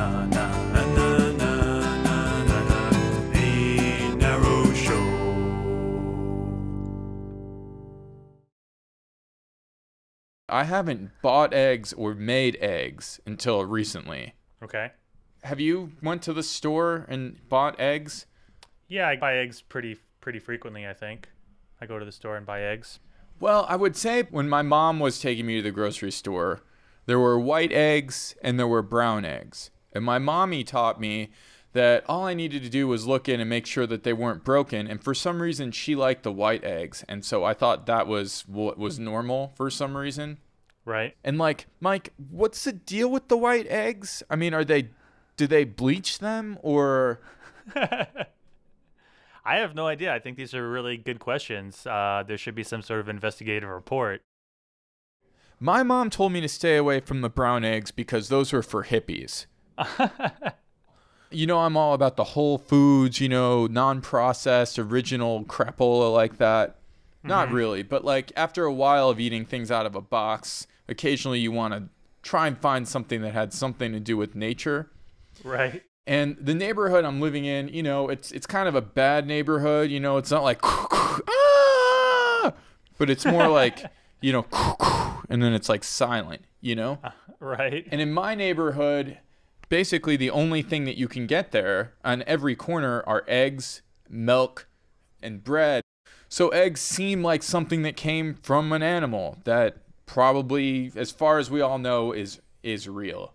Na na na na na na na. The Narrow Show. I haven't bought eggs or made eggs until recently. Okay. Have you went to the store and bought eggs? Yeah, I buy eggs pretty frequently, I think. I go to the store and buy eggs. Well, I would say when my mom was taking me to the grocery store, there were white eggs and there were brown eggs. And my mommy taught me that all I needed to do was look in and make sure that they weren't broken. And for some reason, she liked the white eggs. And so I thought that was what was normal for some reason. Right. And like, Mike, what's the deal with the white eggs? I mean, do they bleach them or... I have no idea. I think these are really good questions. There should be some sort of investigative report. My mom told me to stay away from the brown eggs because those were for hippies. You know, I'm all about the whole foods, you know, non-processed, original crapola like that. Not really, but like after a while of eating things out of a box, occasionally you want to try and find something that had something to do with nature. Right. And the neighborhood I'm living in, you know, it's kind of a bad neighborhood. You know, it's not like, ah! But it's more like, you know, and then it's like silent, you know? Right. And in my neighborhood, basically the only thing that you can get there on every corner are eggs, milk, and bread. So eggs seem like something that came from an animal that probably, as far as we all know, is real.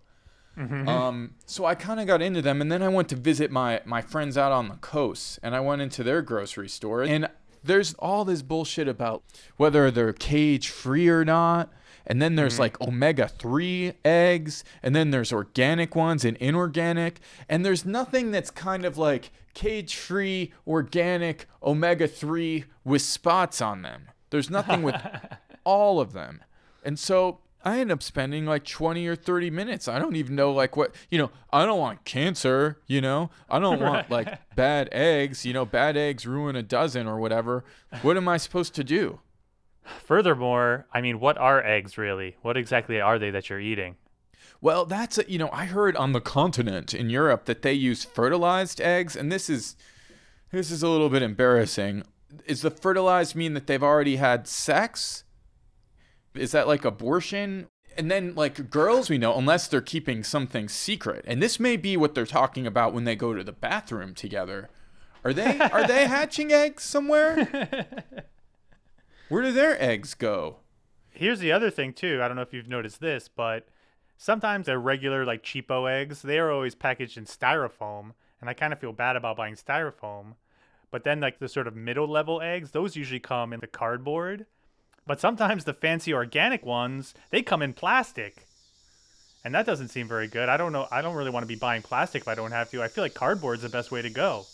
So I kind of got into them, and then I went to visit my friends out on the coast, and I went into their grocery store, and there's all this bullshit about whether they're cage-free or not, and then there's like omega-3 eggs, and then there's organic ones and inorganic, and there's nothing that's kind of like cage-free, organic, omega-3 with spots on them. There's nothing with all of them. And so I end up spending like 20 or 30 minutes. I don't even know like what, you know, I don't want cancer, you know, I don't want like bad eggs, you know, bad eggs ruin a dozen or whatever. What am I supposed to do? Furthermore, I mean, what are eggs really? What exactly are they that you're eating? Well, you know, I heard on the continent in Europe that they use fertilized eggs, and this is a little bit embarrassing. Is the fertilized mean that they've already had sex? Is that like abortion? And then like girls we know, unless they're keeping something secret. And this may be what they're talking about when they go to the bathroom together. Are they hatching eggs somewhere? Where do their eggs go? Here's the other thing too. I don't know if you've noticed this, but sometimes they're regular like cheapo eggs. They are always packaged in styrofoam, and I kind of feel bad about buying styrofoam. But then like the sort of middle level eggs, those usually come in the cardboard. But sometimes the fancy organic ones, they come in plastic. And that doesn't seem very good. I don't know. I don't really want to be buying plastic if I don't have to. I feel like cardboard's the best way to go.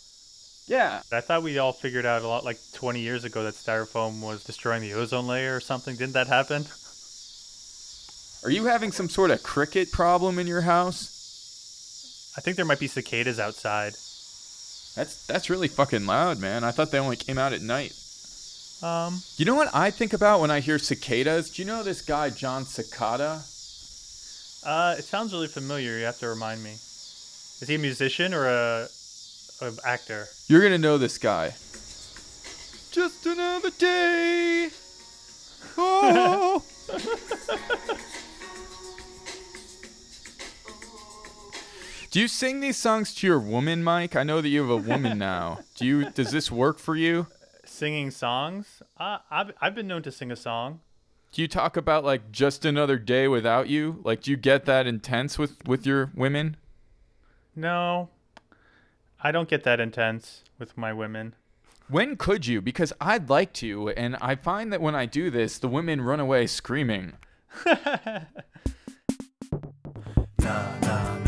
Yeah. I thought we all figured out a lot like 20 years ago that styrofoam was destroying the ozone layer or something. Didn't that happen? Are you having some sort of cricket problem in your house? I think there might be cicadas outside. That's really fucking loud, man. I thought they only came out at night. You know what I think about when I hear cicadas? Do you know this guy, John Secada? It sounds really familiar. You have to remind me. Is he a musician or a actor? You're going to know this guy. Just another day. Oh. Do you sing these songs to your woman, Mike? I know that you have a woman now. Does this work for you? Singing songs? I've been known to sing a song. Do you talk about like just another day without you? Like, do you get that intense with your women? No, I don't get that intense with my women. When could you? Because I'd like to, and I find that when I do this, the women run away screaming. Na na